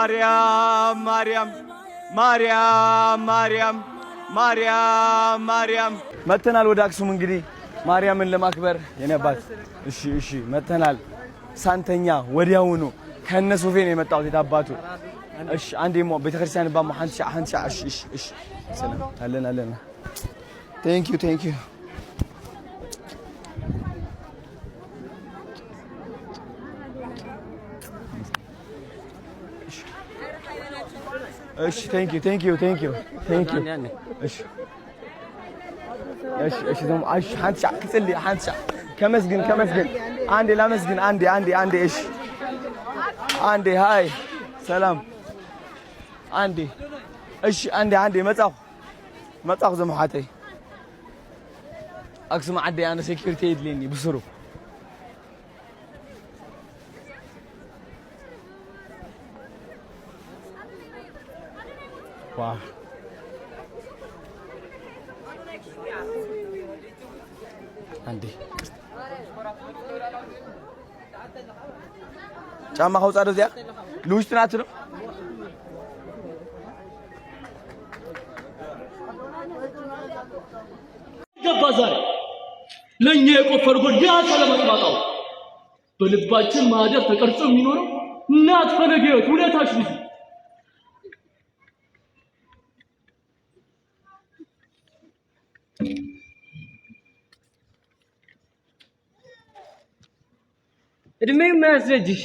ማርያም ማርያም ማርያም ማርያም ማርያም ማርያም መተናል ወደ አክሱም እንግዲህ ማርያምን ለማክበር የነባት እሺ መተናል ሳንተኛ ወዲያውኑ ከነሱፌ ነው የመጣው የታባቱ እሺ አንዴሞ ቤተክርስቲያን ባማ አንቻ እሺ ሰላም አለን ቴንክ ዩ እሺ ቴንክ ዩ እሺ ደሞ አንቻ ክጽልይ አንቻ ከመስግን አንዴ ላመስግን አንዴ እሺ አንዴ ሃይ ሰላም አንዴ እሺ አንዴ መጻሁ ዘመሓተይ አክሱም ዓዲ አነ ሴኩሪቲ ይድልኒ ብስሩ ዋው አንዴ ጫማ ኸውጻ ደዚያ ልውሽት ናት ነው ገባ ዛሬ ለኛ የቆፈር ጎዳ ሰለመጥማጣው በልባችን ማደር ተቀርጾ የሚኖረው እናት ፈለገት ሁለታሽ ልጅ እድሜው ማያስረጅሽ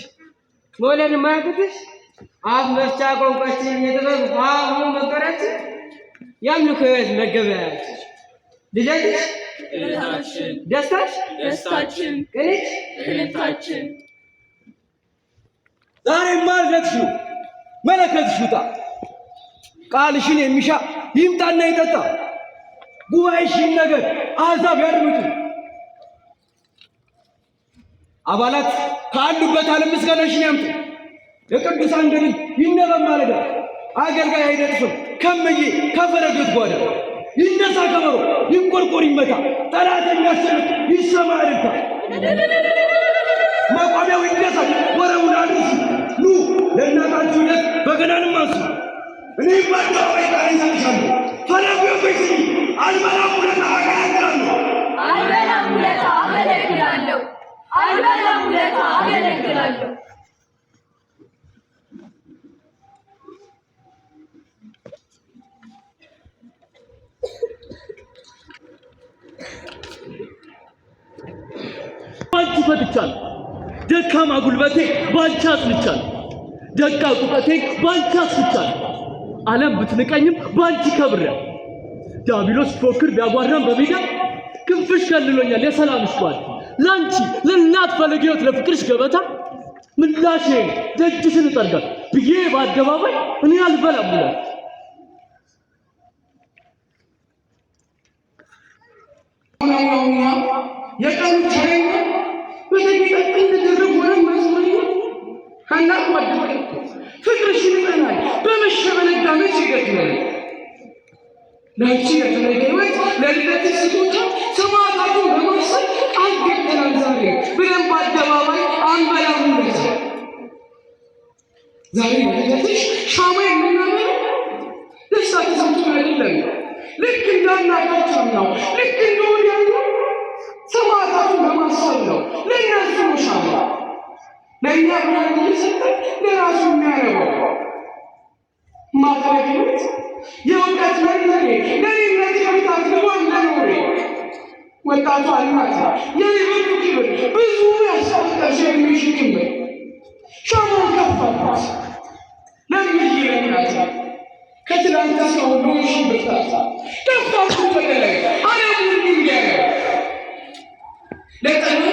ሞለን ማያቅትሽ አፍ መፍቻ ቋንቋችን የጥበብ ሀሁ መቀራችን ያምልኮ ሕይወት መገበያችን ልደትሽ እልልታችን ደስታችን ቅንታችን ዛሬ ማልደትሽ ነው መለከትሽ ውጣ ቃልሽን የሚሻ ይምጣና ይጠጣ ጉባኤሽን ነገር አሕዛብ ያድምጡ አባላት ካሉበት ዓለም ምስጋናሽን ያምጡ የቅዱሳን ገድል ይነበብ ማለዳ አገልጋይ አይደጥፍም ከመዬ ከፈረዶት ጓዳ ይነሳ ከበሮ ይቆርቆር ይመታ ጠላተኛ ያሸንፍ ይሰማ እልልታ መቋሚያው ይነሳ ወረቡን አድርሱ ኑ ለእናታችሁ ዕለት በገናንም አንሱ እኔም በአደባባይ ቃል ይሰጥሻለሁ ፈለጉ የፈይስኝ አልበላም ውለታ አገለግላለሁ ባንቺ ፈትቻለሁ ደካማ ጉልበቴ ባንቺ አጽንቻለሁ ደቃቅ እውቀቴ ባንቺ አስፍቻለሁ ዓለም ብትንቀኝም ባንቺ ከብሬያለሁ ዲያብሎስ ፎክር ቢያጓራም በሜዳ ክንፍሽ ከልሎኛል የሰላምሽ ጓል ላንቺ ለእናት ፈለገት ለፍቅርሽ ገበታ ምላሼ ደጅሽን እጠርጋል ብዬ በአደባባይ እኔ አልበላም ብላ የቀኑ ተረኛ በተጌጠ እንደደረግ ወረም መስመኝ ሀናት ወደቀ ፍቅርሽ ይመናል በመሸ በነጋ መች ይገጥማል ላንቺ የተለየ ሕይወት ለልደትሽ ስጦታ ሰማዕታቱን በማሰብ ቃል ገብተናል ዛሬ ብለን በአደባባይ አንበላም ውለታ ዛሬ በልደትሽ ሻማ የምናበረው ደስታ ተሰምቶን አይደለም ልክ እንዳናታችን ነው ልክ እንደወዲያኛው ሰማዕታቱን በማሰብ ነው ለእነሱ ነው ሻማ ለእኛ ብርሃን እየሰጠን ለራሱ የሚያረገው ማፈለግነት የእውቀት መሪነቴ ለኔነት ከፊታት ልቧን ለኖሬ ወጣቷ እናት የልብቱ ክብር ብዙ ያስቆጠርሽ የሚሽ ክብር ሻማውን ከፋባት ለምዬ ለእናት ከትላንት እስካሁን ሎሽ ብርታት ከፋቱ ተለለ ዓለሙን እንዲያረ ለጠና